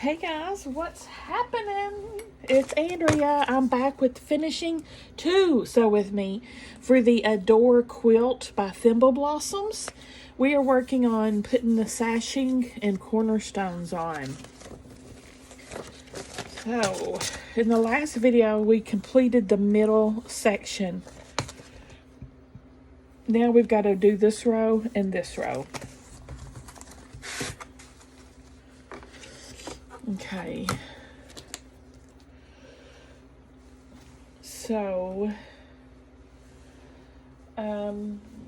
Hey guys, what's happening? It's Andrea. I'm back with finishing 2 Sew With Me for the Adore Quilt by Thimble Blossoms. We are working on putting the sashing and cornerstones on. So, in the last video, we completed the middle section. Now we've got to do this row and this row. Okay. So,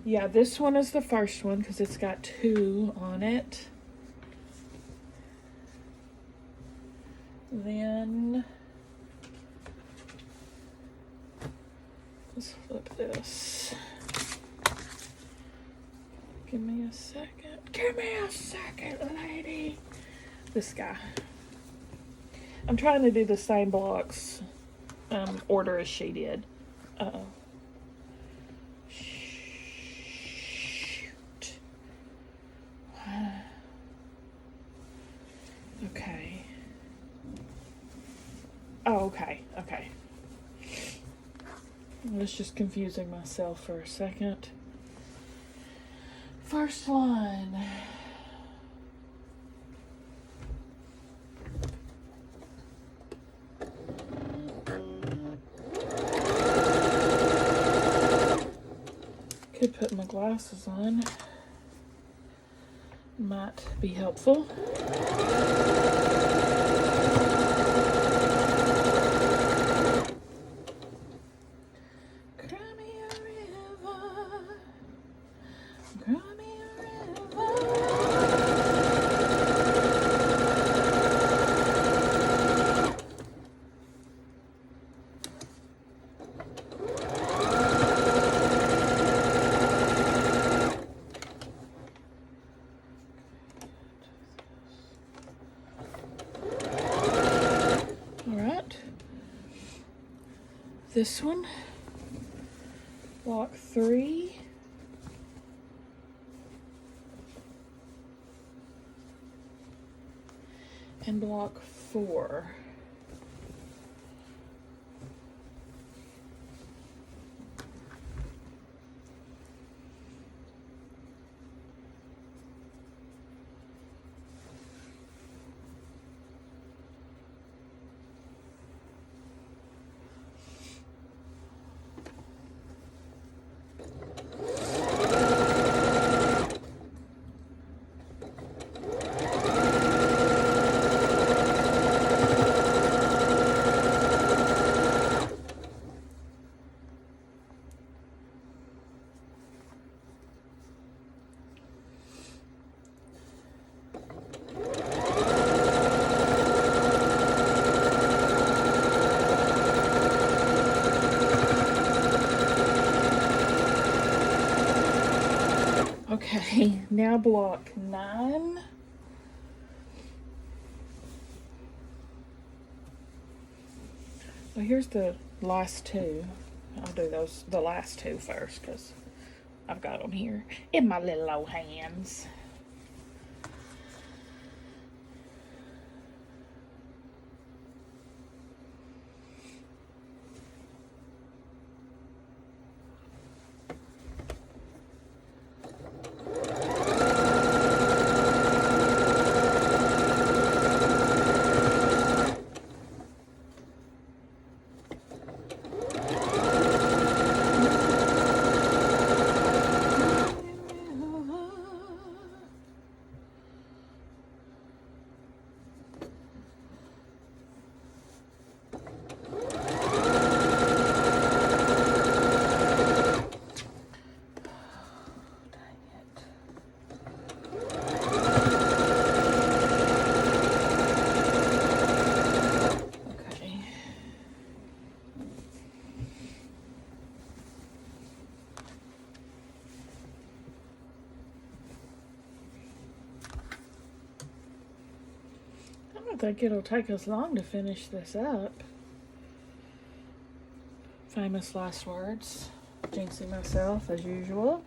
yeah, this one is the first one because it's got 2 on it. Then, let's flip this. Give me a second. Give me a second, lady. This guy. I'm trying to do the same blocks order as she did. Uh-oh. Shoot. Okay. Oh, okay. Okay. I was just confusing myself for a second. First one. Could put my glasses on. Might be helpful. Cry me a river. Cry me a river. This one, block 3, and block 4. Okay, now block 9. Well, here's the last 2. I'll do the last 2 first because I've got them here in my little old hands. I don't think it'll take us long to finish this up. Famous last words. Jinxing myself as usual.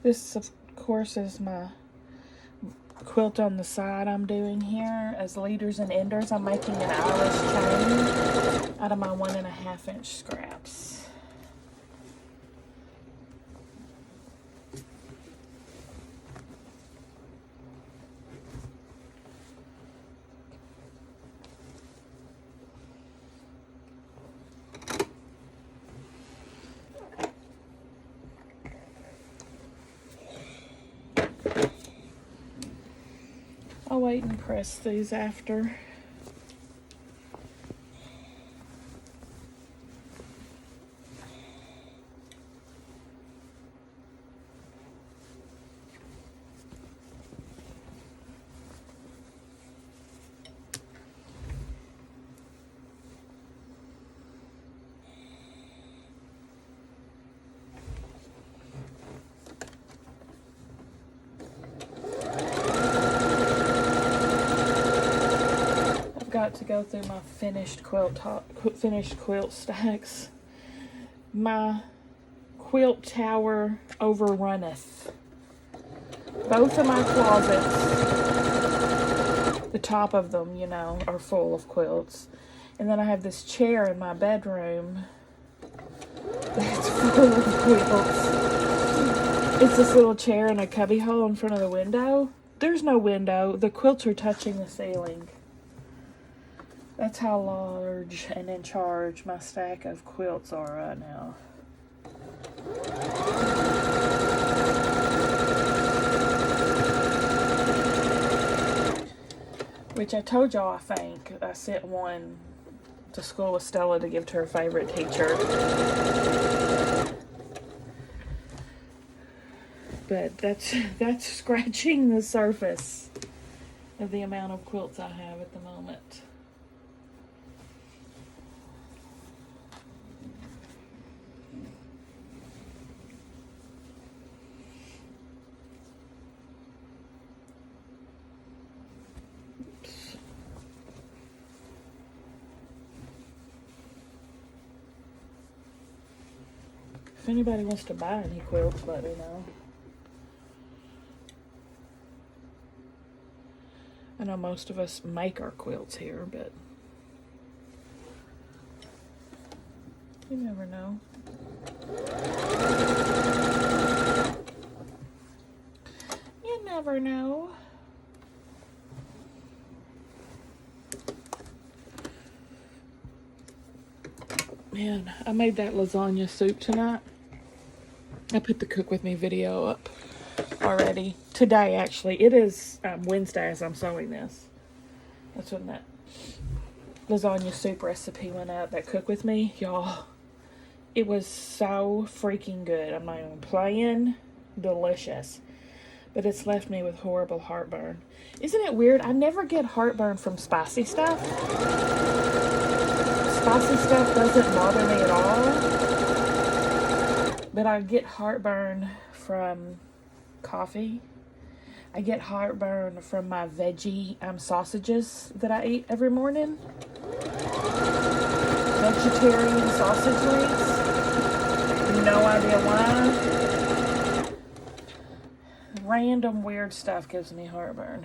This, of course, is my quilt on the side I'm doing here as leaders and enders. I'm making an Irish chain out of my 1.5-inch scraps. I'll wait and press these after. Got to go through my finished quilt stacks. My quilt tower overrunneth. Both of my closets, the top of them, you know, are full of quilts. And then I have this chair in my bedroom that's full of quilts. It's this little chair in a cubby hole in front of the window. There's no window. The quilts are touching the ceiling. That's how large and in charge my stack of quilts are right now. Which I told y'all, I think. I sent one to school with Stella to give to her favorite teacher. But that's scratching the surface of the amount of quilts I have at the moment. If anybody wants to buy any quilts, let me know. I know most of us make our quilts here, but you never know. You never know. Man, I made that lasagna soup tonight. I put the cook with me video up already. Today, actually. It is Wednesday as I'm sewing this. That's when that lasagna soup recipe went up. That cook with me. Y'all, it was so freaking good. I'm not even playing. Delicious. But it's left me with horrible heartburn. Isn't it weird? I never get heartburn from spicy stuff. Spicy stuff doesn't bother me at all. But I get heartburn from coffee. I get heartburn from my veggie sausages that I eat every morning. Vegetarian sausage links. No idea why. Random weird stuff gives me heartburn.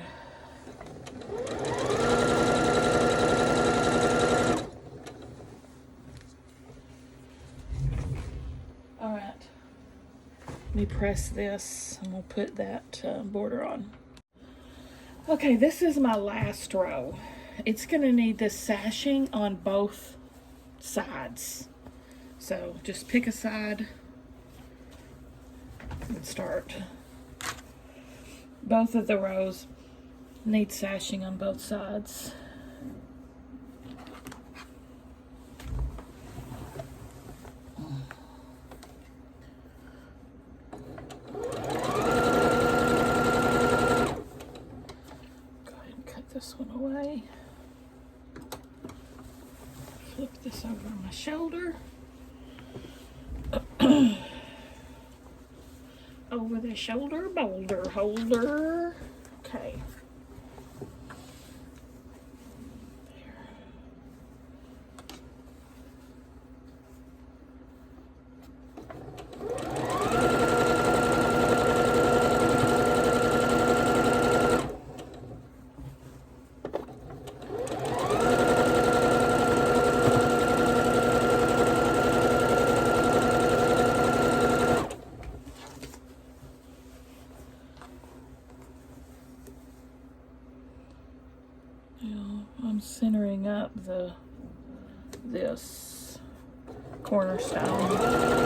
Alright, let me press this and we'll put that border on. Okay, this is my last row. It's going to need this sashing on both sides. So just pick a side and start. Both of the rows need sashing on both sides. This one away. Flip this over my shoulder. Over the shoulder boulder holder. Okay. There. centering up this cornerstone.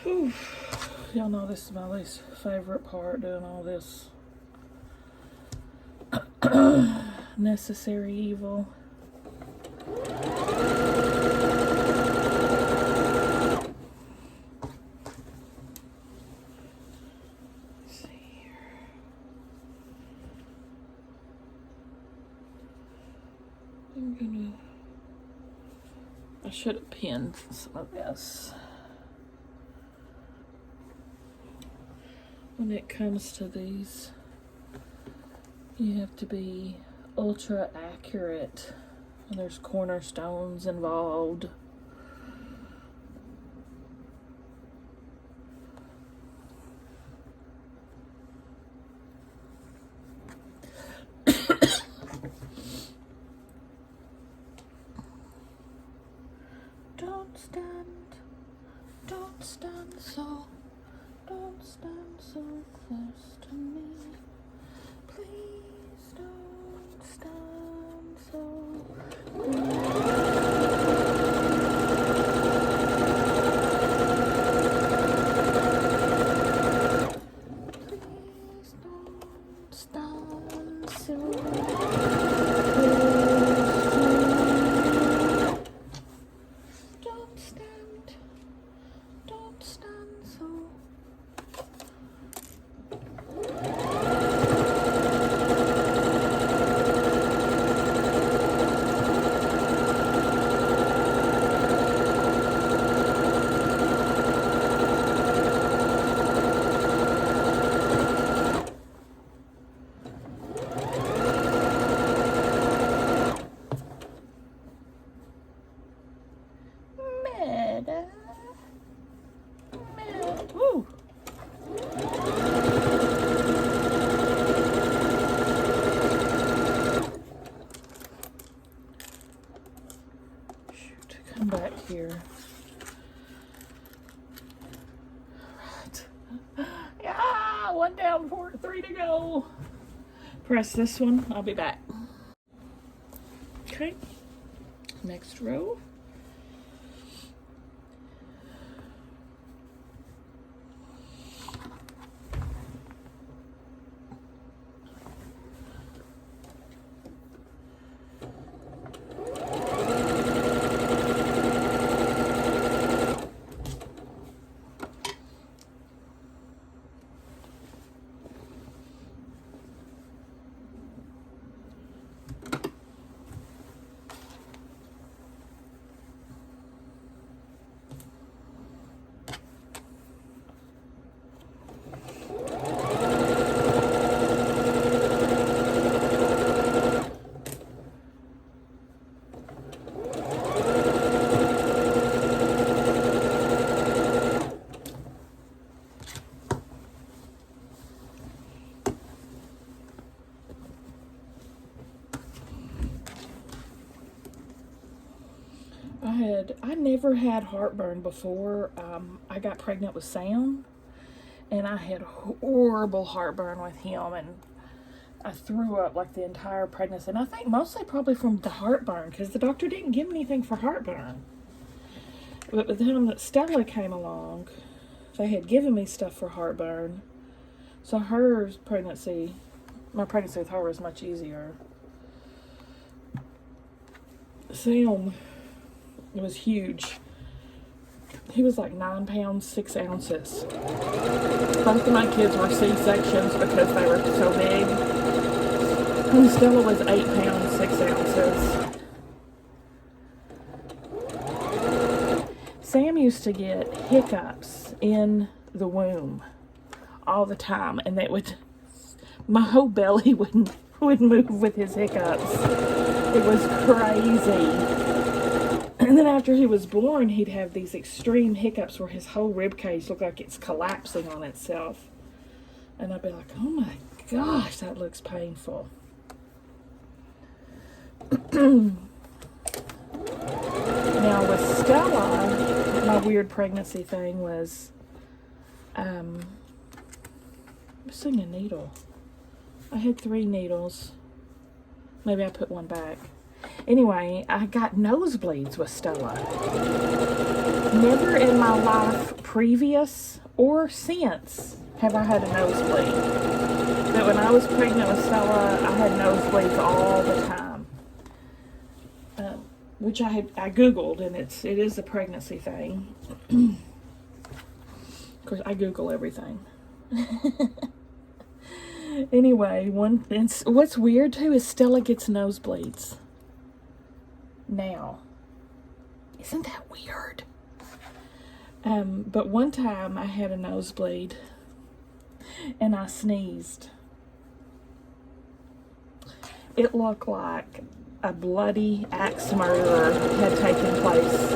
Whew. Y'all know this is my least favorite part, doing all this necessary evil. Let's see here. I should have pinned some of this. When it comes to these, you have to be ultra accurate. And there's cornerstones involved. Don't stand so close to me. Please don't stand so close. Please don't stand so close. Don't stand so. Woo. Shoot, come back here. Right. Yeah, one down, 3 to go. Press this one, I'll be back. Okay, next row. I never had heartburn before I got pregnant with Sam, and I had horrible heartburn with him, and I threw up like the entire pregnancy, and I think mostly probably from the heartburn, because the doctor didn't give me anything for heartburn. But by the time that Stella came along, they had given me stuff for heartburn, so my pregnancy with her was much easier. Sam was huge. He was like 9 pounds, 6 ounces. Both of my kids were C-sections because they were so big. And Stella was 8 pounds, 6 ounces. Sam used to get hiccups in the womb all the time, and my whole belly would move with his hiccups. It was crazy. And then after he was born, he'd have these extreme hiccups where his whole rib cage looked like it's collapsing on itself. And I'd be like, oh my gosh, that looks painful. Now with Stella, my weird pregnancy thing was, I'm missing a needle. I had 3 needles. Maybe I put one back. Anyway, I got nosebleeds with Stella. Never in my life, previous or since, have I had a nosebleed. But when I was pregnant with Stella, I had nosebleeds all the time. Which I Googled, and it is a pregnancy thing. Of course, I Google everything. Anyway, what's weird too is Stella gets nosebleeds now. Isn't that weird? But one time I had a nosebleed and I sneezed. It looked like a bloody axe murder had taken place.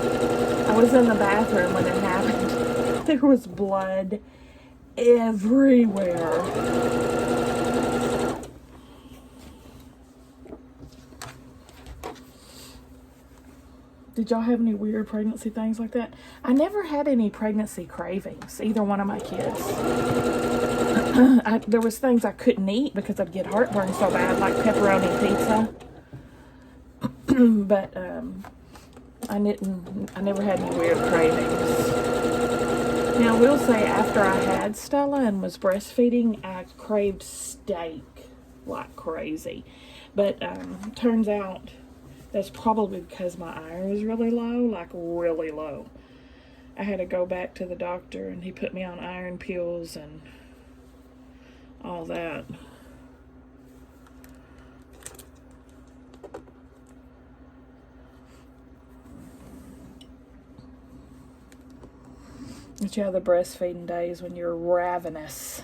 I was in the bathroom when it happened. There was blood everywhere. Did y'all have any weird pregnancy things like that? I never had any pregnancy cravings, either one of my kids. There was things I couldn't eat because I'd get heartburn so bad, like pepperoni pizza. But I never had any weird cravings. Now, I will say, after I had Stella and was breastfeeding, I craved steak like crazy. But turns out that's probably because my iron was really low, like really low. I had to go back to the doctor, and he put me on iron pills and all that. But yeah, the breastfeeding days when you're ravenous.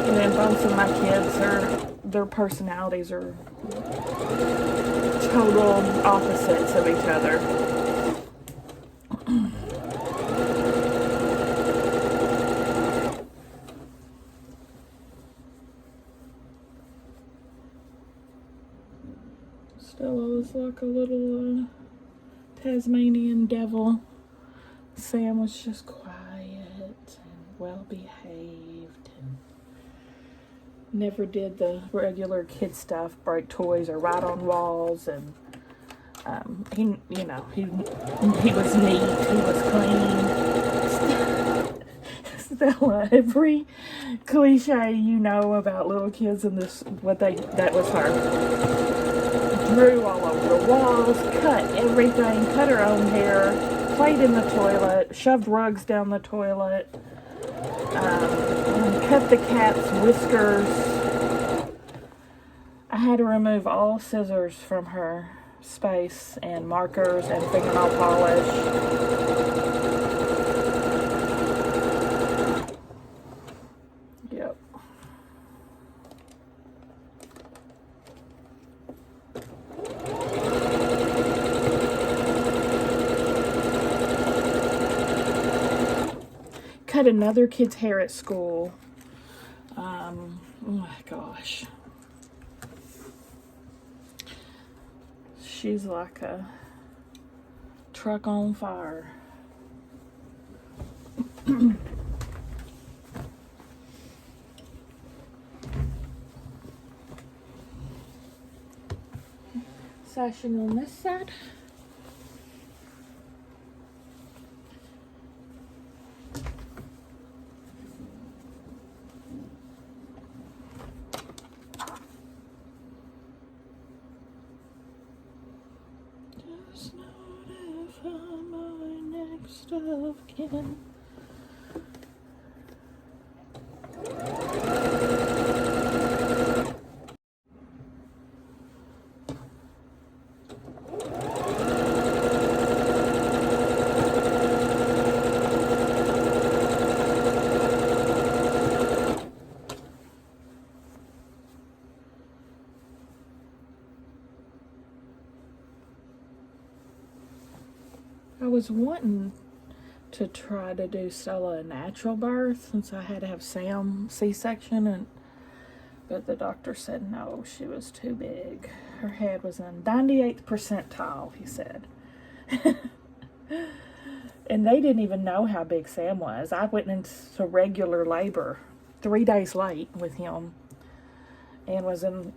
And then both of my kids their personalities are total opposites of each other. Stella was like a little Tasmanian devil. Sam was just quiet and well behaved and never did the regular kid stuff, break toys or ride on walls, and he was neat, he was clean. Stella, every cliche you know about little kids in this, that was her. Drew all over the walls, cut everything, cut her own hair, played in the toilet, shoved rugs down the toilet, cut the cat's whiskers. I had to remove all scissors from her space and markers and fingernail polish. Yep. cut another kid's hair at school. Oh my gosh. She's like a truck on fire. Sashing on this side. Just notify my next of kin. I was wanting to try to do Stella a natural birth since I had to have Sam C-section, but the doctor said no, she was too big. Her head was in 98th percentile, he said. And they didn't even know how big Sam was. I went into regular labor 3 days late with him and was in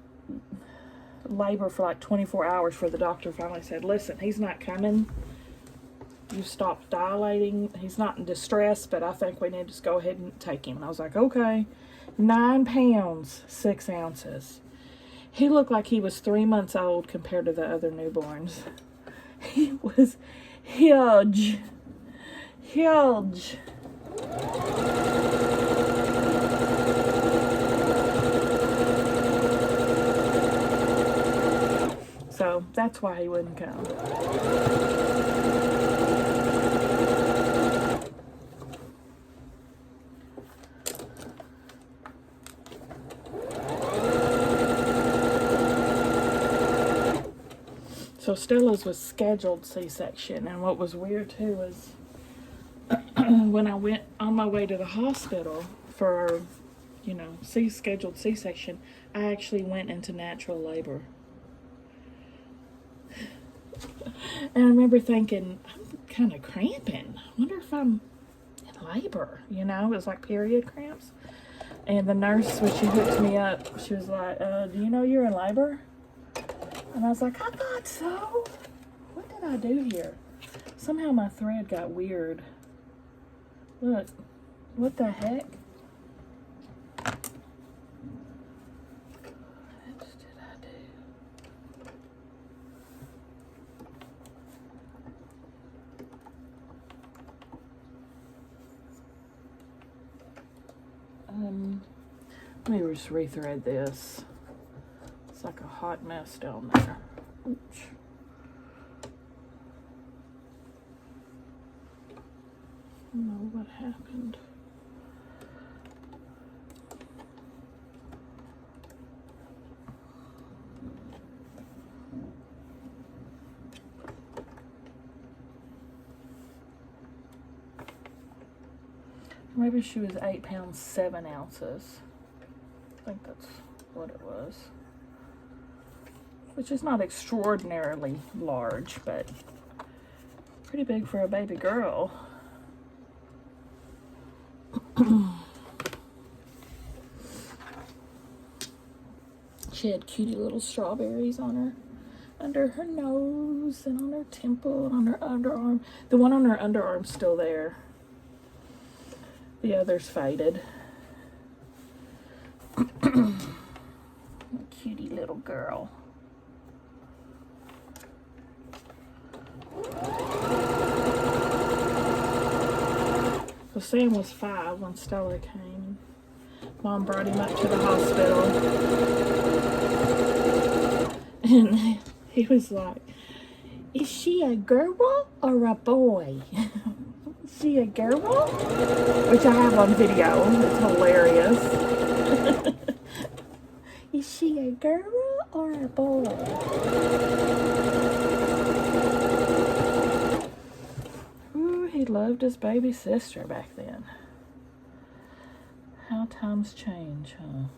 labor for like 24 hours before the doctor finally said, listen, he's not coming. You stopped dilating. He's not in distress, but I think we need to just go ahead and take him. And I was like, okay. 9 pounds, 6 ounces. He looked like he was 3 months old compared to the other newborns. He was huge. Huge. So that's why he wouldn't come. So Stella's was scheduled C-section, and what was weird too was when I went on my way to the hospital for, scheduled C-section, I actually went into natural labor. And I remember thinking, I'm kind of cramping. I wonder if I'm in labor, it was like period cramps. And the nurse, when she hooked me up, she was like, do you know you're in labor? And I was like, I thought so. What did I do here? Somehow my thread got weird. Look, what the heck? What did I do? Let me just rethread this. It's like a hot mess down there. Ooch. I don't know what happened. Maybe she was 8 pounds 7 ounces. I think that's what it was. Which is not extraordinarily large, but pretty big for a baby girl. She had cutie little strawberries on her, under her nose and on her temple and on her underarm. The one on her underarm's still there. The other's faded. Cutie little girl. So Sam was 5 when Stella came. Mom brought him up to the hospital. And he was like, is she a girl or a boy? Is she a girl? Which I have on video. It's hilarious. Is she a girl or a boy? Ooh, he loved his baby sister back then. How times change, huh?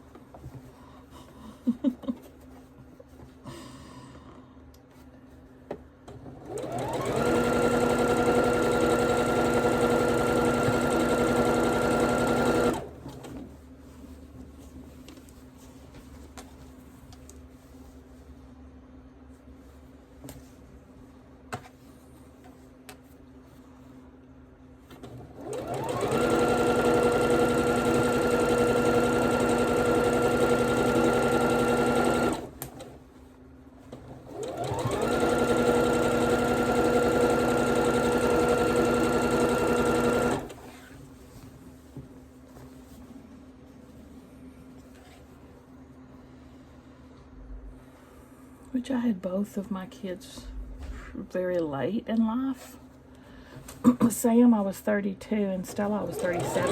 Which I had both of my kids very late in life. Sam, I was 32, and Stella, I was 37.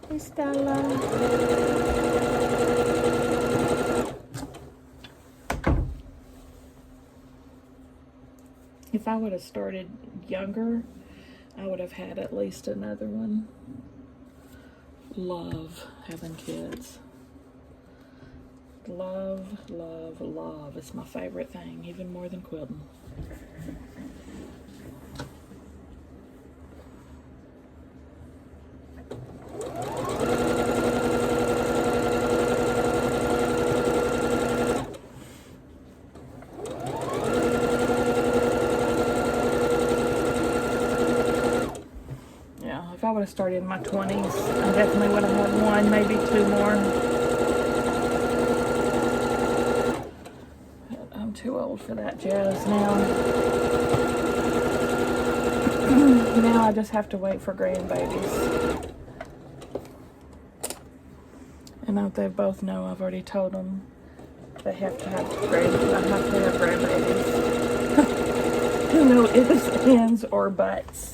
Hey, Stella. If I would have started younger, I would have had at least another one. Love having kids. Love, love, love. It's my favorite thing, even more than quilting. If I would have started in my 20s, I definitely would have had one, maybe two more. But I'm too old for that jazz now. Now I just have to wait for grandbabies. And they both know, I've already told them they have to have grandbabies. No ifs, ands, or buts.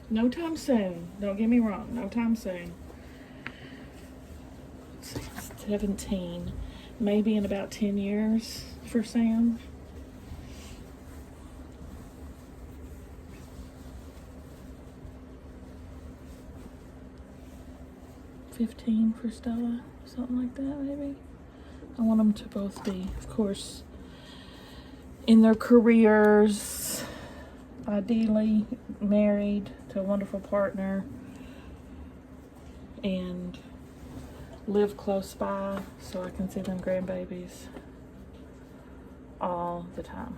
No time soon. Don't get me wrong. No time soon. 17. Maybe in about 10 years for Sam. 15 for Stella. Something like that, maybe. I want them to both be, of course, in their careers. Ideally married to a wonderful partner and live close by so I can see them grandbabies all the time.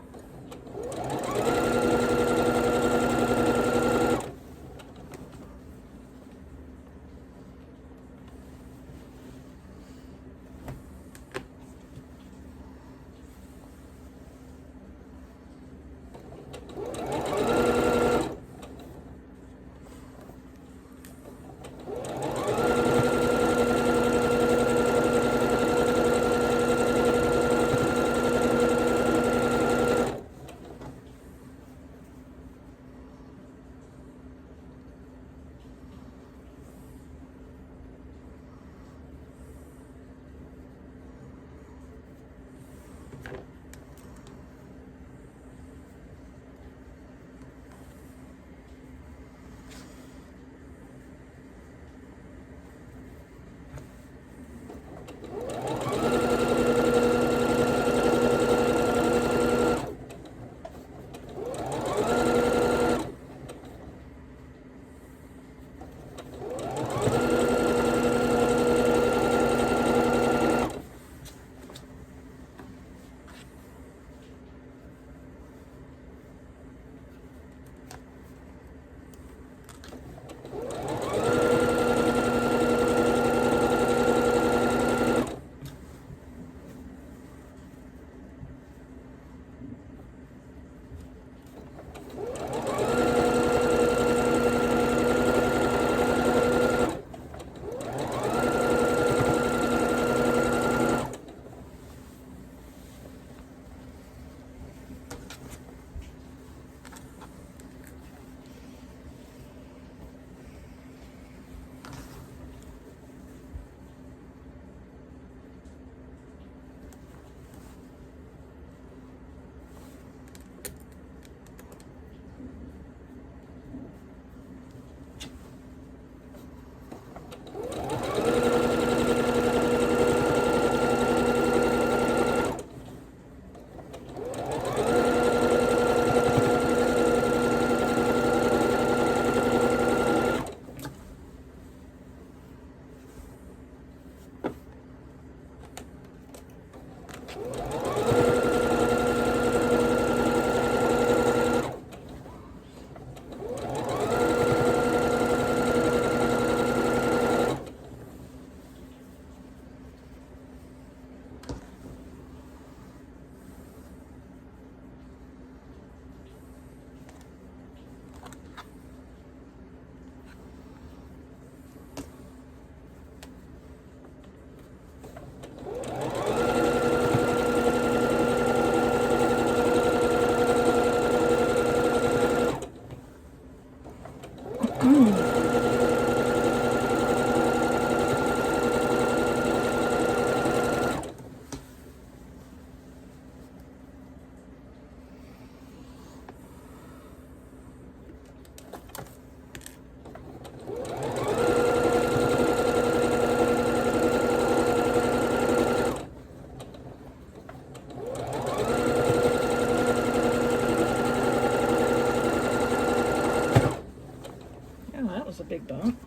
was a big bump.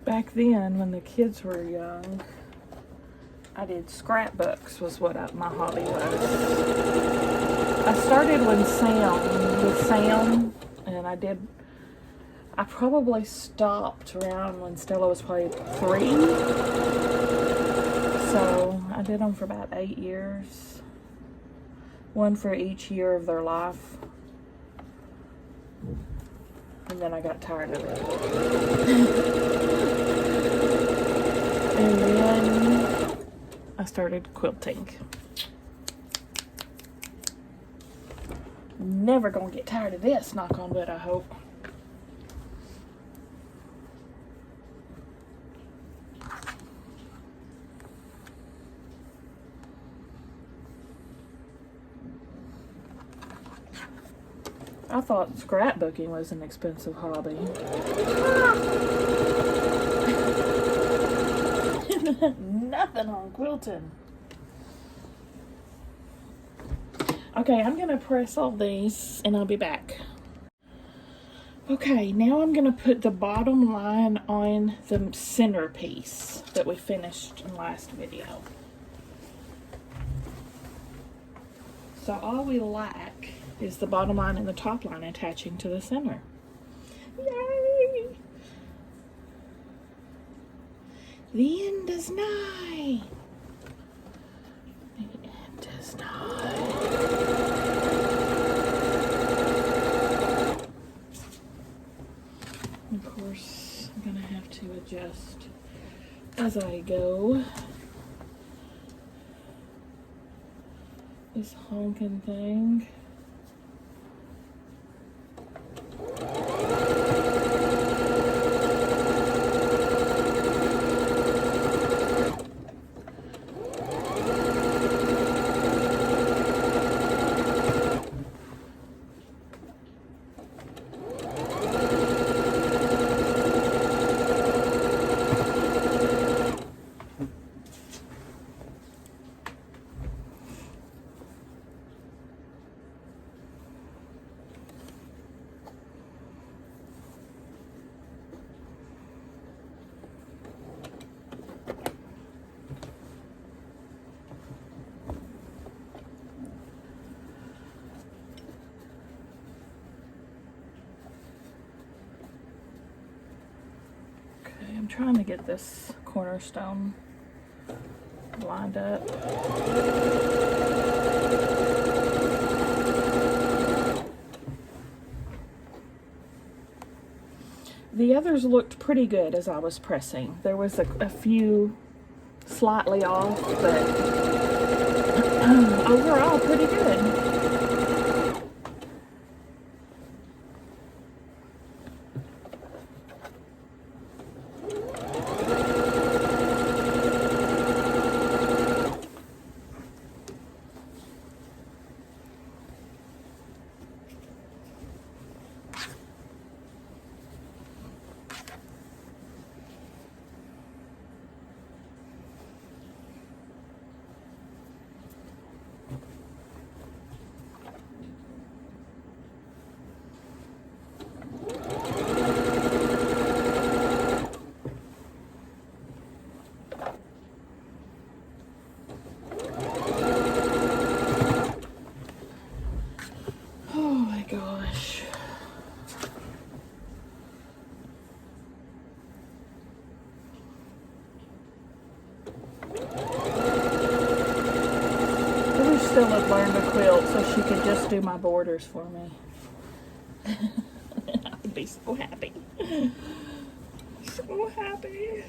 Back then, when the kids were young, I did scrapbooks was what my hobby was. I started with Sam, and I probably stopped around when Stella was probably 3. So I did them for about 8 years. One for each year of their life. And then I got tired of it. And then I started quilting. Never gonna get tired of this, knock on wood, I hope. I thought scrapbooking was an expensive hobby. Nothing on quilting. Okay, I'm gonna press all these and I'll be back. Okay, now I'm gonna put the bottom line on the centerpiece that we finished in last video. So all we lack is the bottom line and the top line attaching to the center. Yay! The end is nigh. The end is nigh. Of course, I'm gonna have to adjust as I go. This honking thing. I'm trying to get this cornerstone lined up. The others looked pretty good as I was pressing. There was a few slightly off, but overall pretty good. Still had learned to quilt so she could just do my borders for me. I would be so happy. So happy.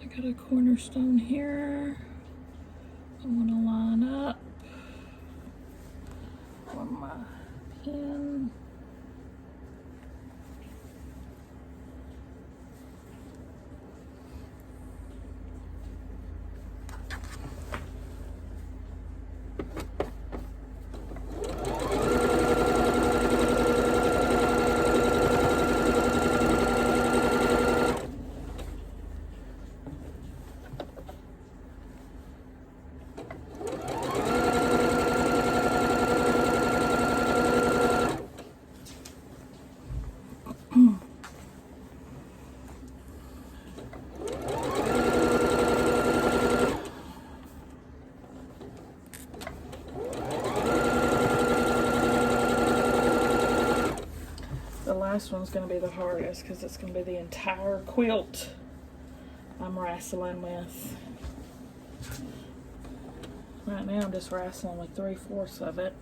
I got a cornerstone here. I want to line up with my pin. This one's going to be the hardest because it's going to be the entire quilt I'm wrestling with. Right now I'm just wrestling with 3/4 of it.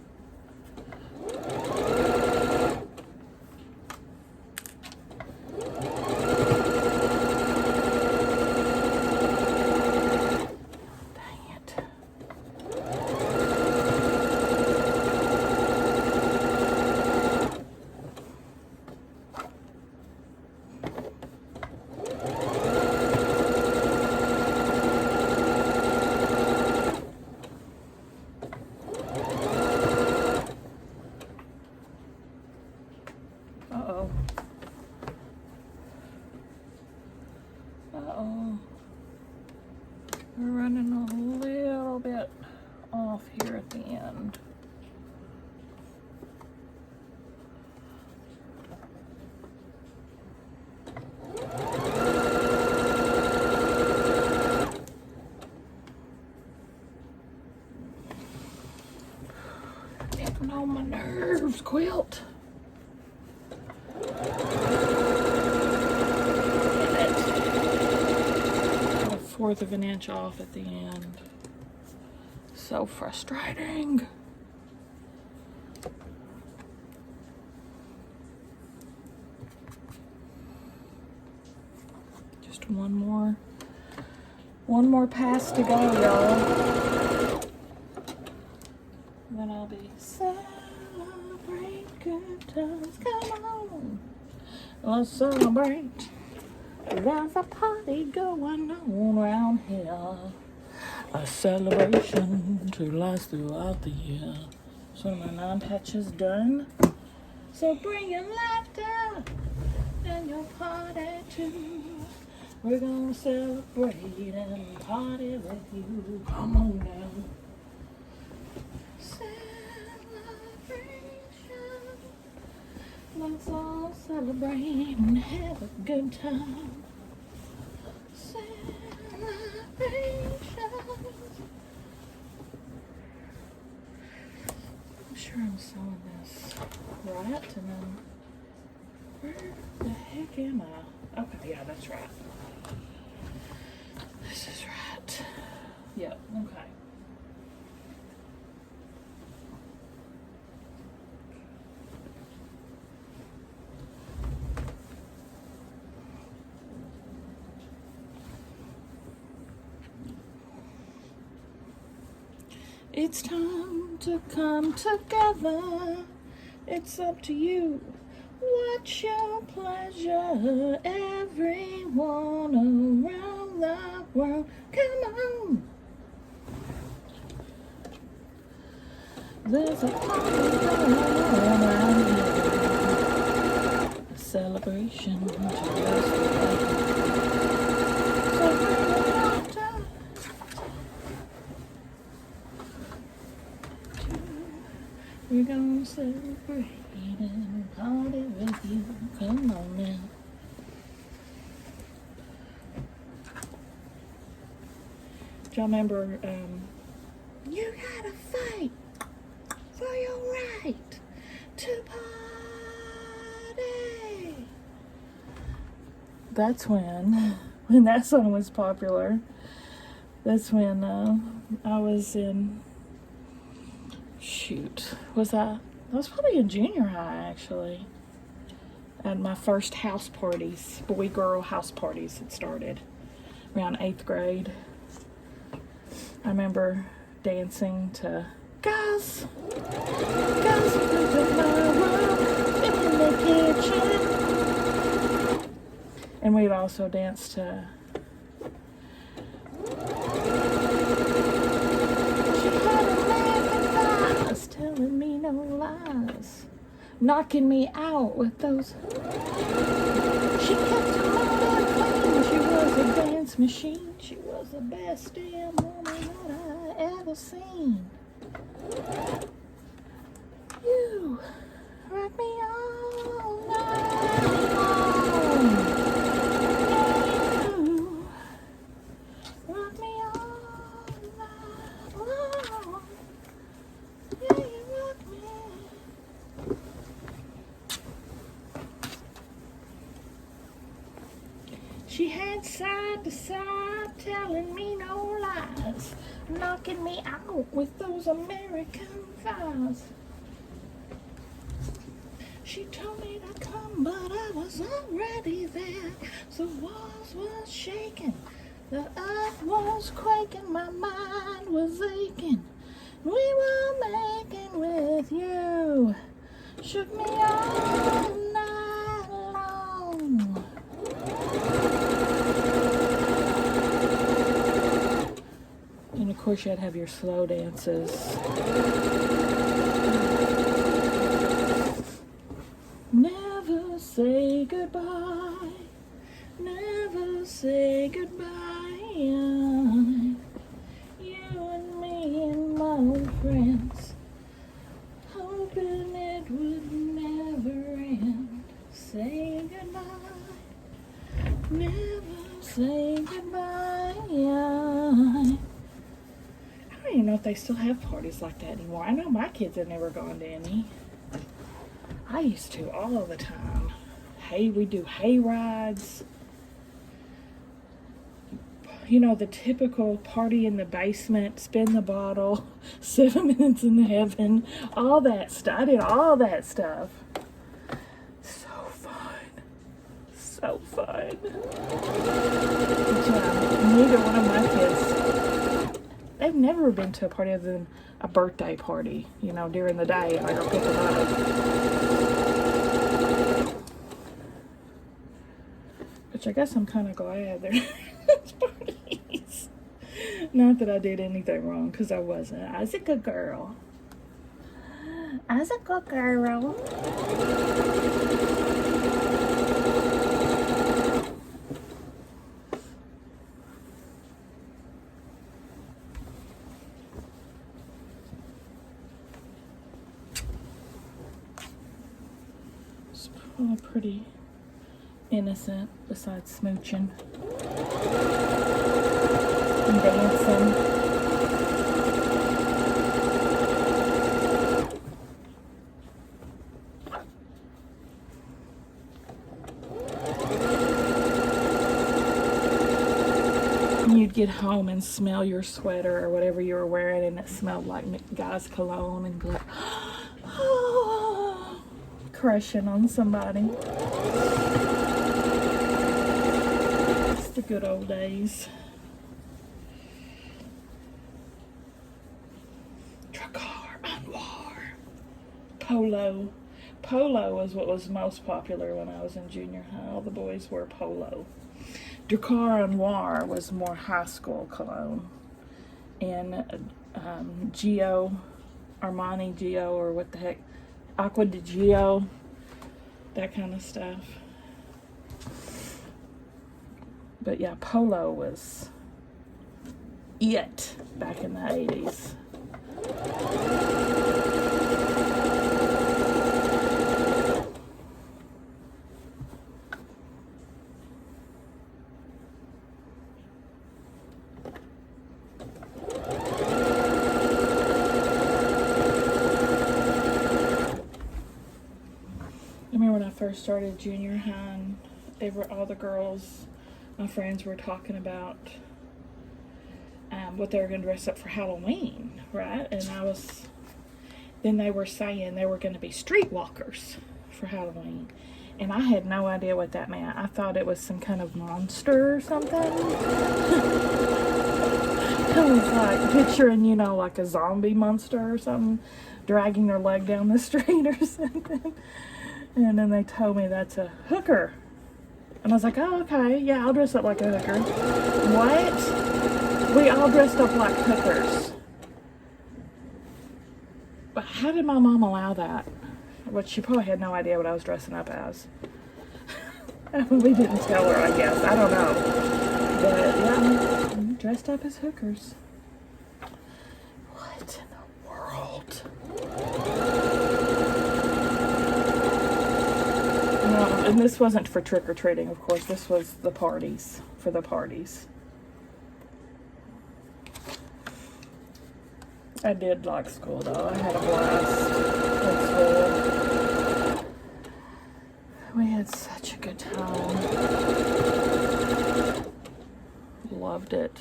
We're running a little bit off here at the end. Getting on my nerves, Quilt. Fourth of an inch off at the end. So frustrating. Just one more pass to go, y'all. Then I'll be celebrate good times. Come on, let's celebrate. There's a party going on around here. A celebration to last throughout the year. So my 9 patches done. So bring your laughter and your party too. We're gonna celebrate and party with you. Come on now. Celebration. Let's all celebrate and have a good time. I'm sure I'm selling this right, and then where the heck am I? Okay, yeah, that's right. This is right. Yep, okay. It's time to come together. It's up to you. What's your pleasure? Everyone around the world, come on. There's a party going on around here. A celebration to us. So bring it on down. We're gonna celebrate and party with you. Come on now. Do y'all remember, you gotta fight for your right to party? That's when that song was popular. That's when I was in, I was probably in junior high, actually. At my first house parties, boy-girl house parties had started. around 8th grade. I remember dancing to Guys, Guys, look at my room in the kitchen. And we'd also dance to She had a laugh and thighs, telling me no lies, knocking me out with those. She kept her motor clean. She was a dance machine. She was the best damn woman that I ever seen. You rock me all night long. You rock me all night long. Yeah, you rock me. She had side to side, telling me no lies, knocking me out with those American thighs. She told me to come, but I was already there. The walls was shaking, the earth was quaking, my mind was aching. We were making with you, shook me all night long. And of course, you had to have your slow dances. Never say goodbye. Never say goodbye. You and me and my old friends, hoping it would never end. Say goodbye. Never say goodbye. I don't even know if they still have parties like that anymore. I know my kids have never gone to any. I used to all the time. Hey, we do hay rides. You know, the typical party in the basement, spin the bottle, 7 minutes in heaven, all that stuff. I did all that stuff. So fun. So fun. But neither one of my kids, they've never been to a party other than a birthday party, you know, during the day. I go pick them up. Which I guess I'm kind of glad they're parties. Not that I did anything wrong, because I wasn't. I was a good girl. I was a good girl. It's all pretty innocent, besides smooching and dancing. You'd get home and smell your sweater or whatever you were wearing, and it smelled like guy's cologne, and be like, oh, crushing on somebody. It's the good old days. Polo. Polo was what was most popular when I was in junior high. All the boys wore polo. Drakkar Noir was more high school cologne. And Gio, Armani Gio, or what the heck, Aqua di Gio, that kind of stuff. But yeah, polo was it back in the 80s. I remember when I first started junior high, and all the girls, my friends, were talking about what they were going to dress up for Halloween, right? And then they were saying they were going to be streetwalkers for Halloween. And I had no idea what that meant. I thought it was some kind of monster or something. I was like picturing, you know, like a zombie monster or something dragging their leg down the street or something. And then they told me that's a hooker. And I was like, oh, okay, yeah, I'll dress up like a hooker. What? We all dressed up like hookers. But how did my mom allow that? Well, she probably had no idea what I was dressing up as. We didn't tell her, I guess. I don't know. But yeah, I'm dressed up as hookers. What in the world? No, and this wasn't for trick-or-treating, of course. This was the parties, for the parties. I did like school, though. I had a blast in school. We had such a good time. Loved it.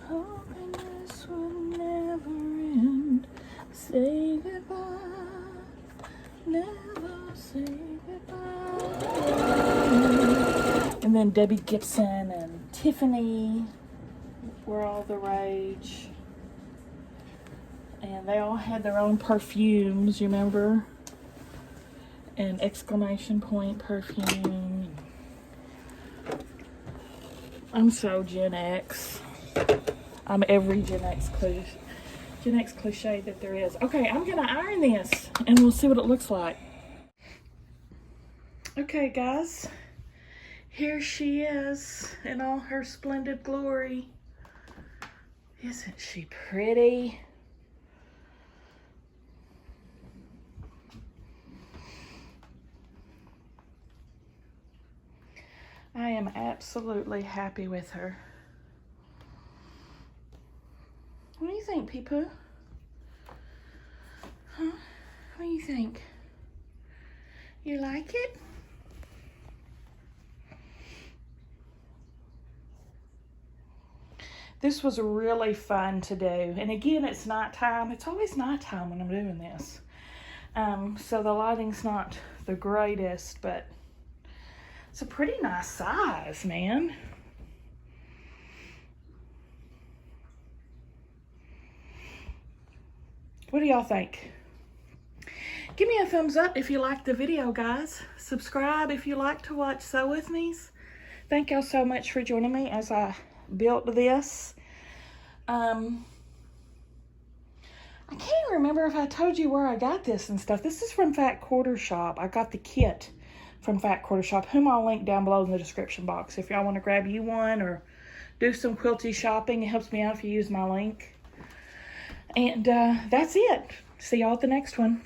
Hoping this would never end. Say goodbye. Never say goodbye. And then Debbie Gibson and Tiffany were all the rage. And they all had their own perfumes, you remember? And exclamation point perfume. I'm so Gen X. I'm every Gen X cliche that there is. Okay, I'm gonna iron this and we'll see what it looks like. Okay, guys. Here she is in all her splendid glory. Isn't she pretty? I am absolutely happy with her. What do you think, Pee-Poo? Huh? What do you think? You like it? This was really fun to do. And again, it's nighttime. It's always nighttime when I'm doing this. So the lighting's not the greatest, but it's a pretty nice size, man. What do y'all think? Give me a thumbs up if you liked the video, guys. Subscribe if you like to watch Sew With Me's. Thank y'all so much for joining me as I built this. I can't remember if I told you where I got this and stuff. This is from Fat Quarter Shop. I got the kit from Fat Quarter Shop, whom I'll link down below in the description box. If y'all want to grab you one or do some quilty shopping, it helps me out if you use my link. And that's it. See y'all at the next one.